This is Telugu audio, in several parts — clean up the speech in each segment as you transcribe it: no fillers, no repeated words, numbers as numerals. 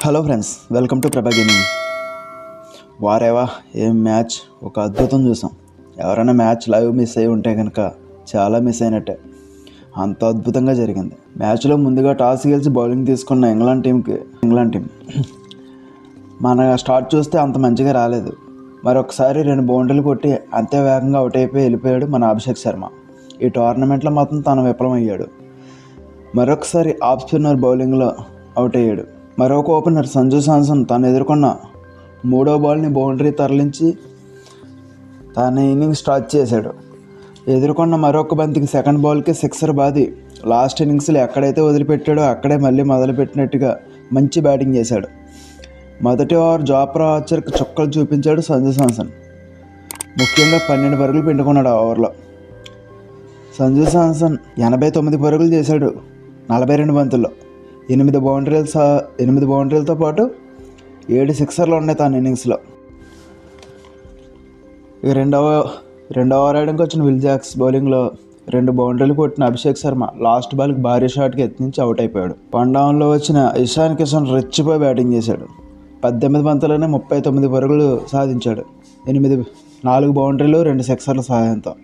హలో ఫ్రెండ్స్, వెల్కమ్ టు ప్రభా గేమింగ్. వారేవా ఏం మ్యాచ్, ఒక అద్భుతం చూసాం. ఎవరైనా మ్యాచ్ లైవ్ మిస్ అయి ఉంటే కనుక చాలా మిస్ అయినట్టే. అంత అద్భుతంగా జరిగింది. మ్యాచ్లో ముందుగా టాస్ గెలిచి బౌలింగ్ తీసుకున్న ఇంగ్లాండ్ టీం మన స్టార్ట్ చూస్తే అంత మంచిగా రాలేదు. మరొకసారి 2 బౌండరీలు కొట్టి అంతే వేగంగా అవుట్ అయిపోయి వెళ్ళిపోయాడు మన అభిషేక్ శర్మ. ఈ టోర్నమెంట్లో మాత్రం తను విఫలమయ్యాడు. మరొకసారి ఆఫ్ స్పిన్నర్ బౌలింగ్లో అవుట్ అయ్యాడు. మరొక ఓపెనర్ సంజు శాంసన్ తను ఎదుర్కొన్న 3వ బాల్ని బౌండరీ తరలించి తన ఇన్నింగ్స్ స్టార్ట్ చేశాడు. ఎదుర్కొన్న మరొక బంతికి సెకండ్ బాల్కి సిక్సర్ బాది లాస్ట్ ఇన్నింగ్స్లో ఎక్కడైతే వదిలిపెట్టాడో అక్కడే మళ్ళీ మొదలుపెట్టినట్టుగా మంచి బ్యాటింగ్ చేశాడు. మొదటి ఓవర్ జోఫ్రా ఆర్చర్కి చుక్కలు చూపించాడు సంజు శాంసన్. ముఖ్యంగా 12 పరుగులు పిండుకున్నాడు ఆ ఓవర్లో. సంజు శాంసన్ 89 పరుగులు చేశాడు 42 బంతుల్లో. 8 బౌండరీలతో పాటు 7 సిక్సర్లు ఉన్నాయి తన ఇన్నింగ్స్లో. ఇక రెండవ ఓవర్ ఆడడానికి వచ్చిన విల్ జాక్స్ బౌలింగ్లో 2 బౌండరీలు కొట్టిన అభిషేక్ శర్మ లాస్ట్ బాల్కి భారీ షాట్కి ఎత్తించి అవుట్ అయిపోయాడు. 1 డౌన్లో వచ్చిన ఇషాన్ కిషన్ రెచ్చిపోయి బ్యాటింగ్ చేశాడు. 18 బంతుల్లోనే 39 పరుగులు సాధించాడు. 4 బౌండరీలు 2 సిక్సర్ల సహాయంతో.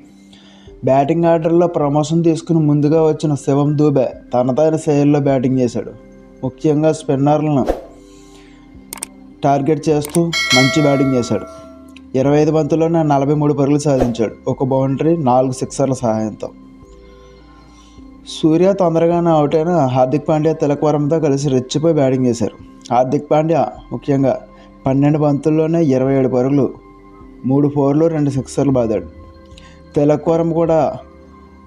బ్యాటింగ్ ఆర్డర్లో ప్రమోషన్ తీసుకుని ముందుగా వచ్చిన శివం దూబే తనదైన శైలిలో బ్యాటింగ్ చేశాడు. ముఖ్యంగా స్పిన్నర్లను టార్గెట్ చేస్తూ మంచి బ్యాటింగ్ చేశాడు. 25 బంతుల్లోనే 43 పరుగులు సాధించాడు. 1 బౌండరీ 4 సిక్సర్ల సహాయంతో. సూర్య తొందరగానే అవుట్ అయిన హార్దిక్ పాండ్యా తిలక్ వర్మతో కలిసి రెచ్చిపోయి బ్యాటింగ్ చేశారు. హార్దిక్ పాండ్యా ముఖ్యంగా 12 బంతుల్లోనే 27 పరుగులు, 3 ఫోర్లు 2 సిక్సర్లు బాదాడు. తిలక్ వర్మ కూడా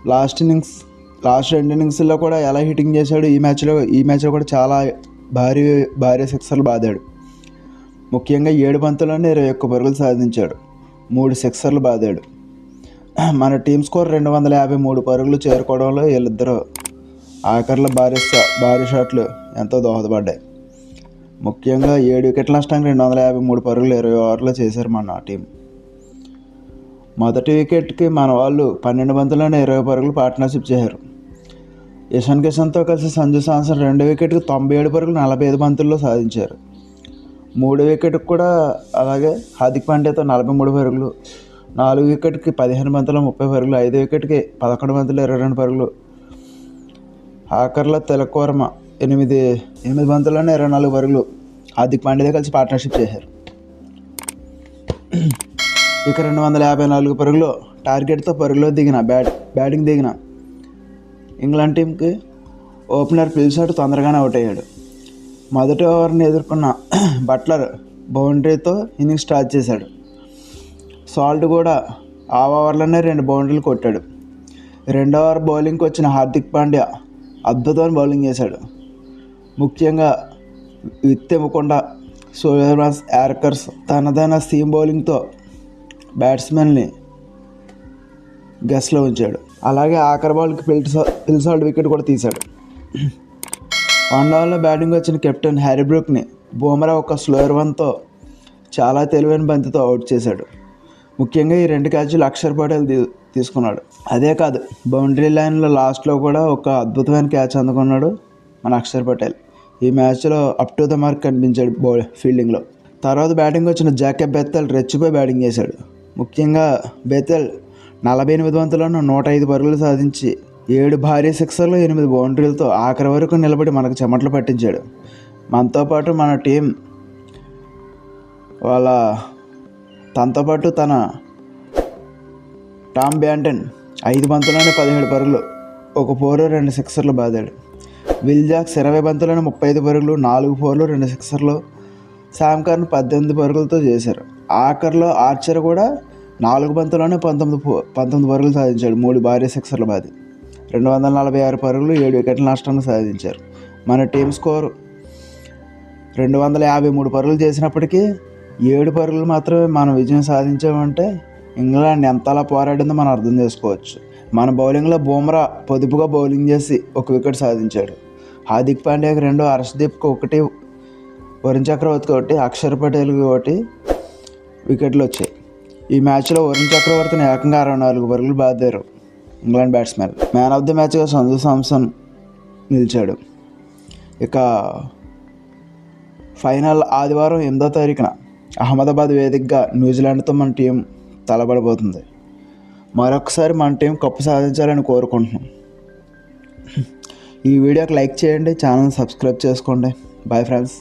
లాస్ట్ 2 ఇన్నింగ్స్లో కూడా ఎలా హిట్టింగ్ చేశాడు. ఈ మ్యాచ్లో కూడా చాలా భారీ సిక్సర్లు బాదాడు. ముఖ్యంగా 7 బంతుల్లోనే 21 పరుగులు సాధించాడు. 3 సిక్సర్లు బాదాడు. మన టీం స్కోర్ 253 పరుగులు చేరుకోవడంలో వీళ్ళిద్దరూ ఆఖరిలో భారీ షాట్లు ఎంతో దోహదపడ్డాయి. ముఖ్యంగా 7 వికెట్ల నష్టానికి 253 పరుగులు 20 ఓవర్లో చేశారు మన టీం. మొదటి వికెట్కి మన వాళ్ళు 12 బంతుల్లోనే 20 పరుగులు పార్ట్నర్షిప్ చేశారు. ఇషాన్ కిషన్తో కలిసి సంజు శాంసన్ 2 వికెట్కి 97 పరుగులు 45 బంతుల్లో సాధించారు. 3 వికెట్కి కూడా అలాగే హార్దిక్ పాండ్యాతో 43 పరుగులు, 4 వికెట్కి 15 బంతుల్లో 30 పరుగులు, 5 వికెట్కి 11 బంతుల్లో 22 పరుగులు. ఆఖరిలో తిలక్ వర్మ 8 బంతుల్లోనే 24 పరుగులు హార్దిక్ పాండ్యాతో కలిసి పార్ట్నర్షిప్ చేశారు. ఇక 254 పరుగులు టార్గెట్తో బ్యాటింగ్ దిగిన ఇంగ్లాండ్ టీంకి ఓపెనర్ పిల్సాడ్ తొందరగానే అవుట్ అయ్యాడు. మొదటి ఓవర్ని ఎదుర్కొన్న బట్లర్ బౌండరీతో ఇన్నింగ్స్ స్టార్ట్ చేశాడు. సాల్ట్ కూడా ఆ ఓవర్లోనే 2 బౌండరీలు కొట్టాడు. 2వ ఓవర్ బౌలింగ్కి వచ్చిన హార్దిక్ పాండ్యా అద్భుతమైన బౌలింగ్ చేశాడు. ముఖ్యంగా విత్తెమ్మకుండా సోయర్మాన్స్ యార్కర్స్ తనదైన సీమ్ బౌలింగ్తో బ్యాట్స్మెన్ని గెస్లో ఉంచాడు. అలాగే ఆఖరి బాల్కి పిల్సాల్ట్ వికెట్ కూడా తీశాడు. 1 డౌన్లో బ్యాటింగ్ వచ్చిన కెప్టెన్ హ్యారీ బ్రూక్ని బుమ్రా ఒక స్లోయర్ 1తో చాలా తెలివైన బంతితో అవుట్ చేశాడు. ముఖ్యంగా ఈ 2 క్యాచ్లు అక్షర్ పటేల్ తీసుకున్నాడు. అదే కాదు, బౌండరీ లైన్లో లాస్ట్లో కూడా ఒక అద్భుతమైన క్యాచ్ అందుకున్నాడు మన అక్షర్ పటేల్. ఈ మ్యాచ్లో అప్ టు ద మార్క్ కనిపించాడు ఫీల్డింగ్లో. తర్వాత బ్యాటింగ్ వచ్చిన జాకబ్ బెత్తెల్ రెచ్చిపోయి బ్యాటింగ్ చేశాడు. ముఖ్యంగా బెత్తెల్ 48 బంతుల్లోనూ 105 పరుగులు సాధించి 7 భారీ సిక్సర్లు 8 బౌండరీలతో ఆఖరి వరకు నిలబడి మనకు చెమటలు పట్టించాడు. మనతో పాటు మన టీం తనతో పాటు తన టామ్ బ్యాంటన్ 5 బంతుల్లోనే 17 పరుగులు, 1 ఫోర్ 2 సిక్సర్లు బాదాడు. విల్ జాక్స్ 20 బంతుల్లోనే 35 పరుగులు, 4 ఫోర్లు 2 సిక్సర్లు, శామ్ కర్న్ 18 పరుగులతో చేశారు. ఆఖరిలో ఆర్చర్ కూడా 4 బంతుల్లోనే 19 పరుగులు సాధించాడు. 3 భారీ సిక్సర్లు బాది 246 పరుగులు, 7 వికెట్ల నష్టాన్ని సాధించారు. మన టీం స్కోర్ 253 పరుగులు చేసినప్పటికీ 7 పరుగులు మాత్రమే మనం విజయం సాధించామంటే ఇంగ్లాండ్ ఎంతలా పోరాడిందో మనం అర్థం చేసుకోవచ్చు. మన బౌలింగ్లో బుమ్రా పొదుపుగా బౌలింగ్ చేసి 1 వికెట్ సాధించాడు. హార్దిక్ పాండ్యాకి 2, హర్షదీప్కి 1, వరుణ్ చక్రవర్తికి 1, అక్షర్ పటేల్కి 1 వికెట్లు వచ్చాయి. ఈ మ్యాచ్లో వరుణ్ చక్రవర్తిని ఏకంగా 64 పరుగులు బాదారు England batsmen. Man of the మ్యాచ్గా సంజు శాంసన్ నిలిచాడు. ఇక ఫైనల్ ఆదివారం 8వ తారీఖున అహ్మదాబాద్ వేదికగా న్యూజిలాండ్తో మన టీం తలపడబోతుంది. మరొకసారి మన టీం కప్పు సాధించాలని కోరుకుంటున్నాం. ఈ వీడియోకి లైక్ చేయండి, ఛానల్ సబ్స్క్రైబ్ చేసుకోండి. Bye friends.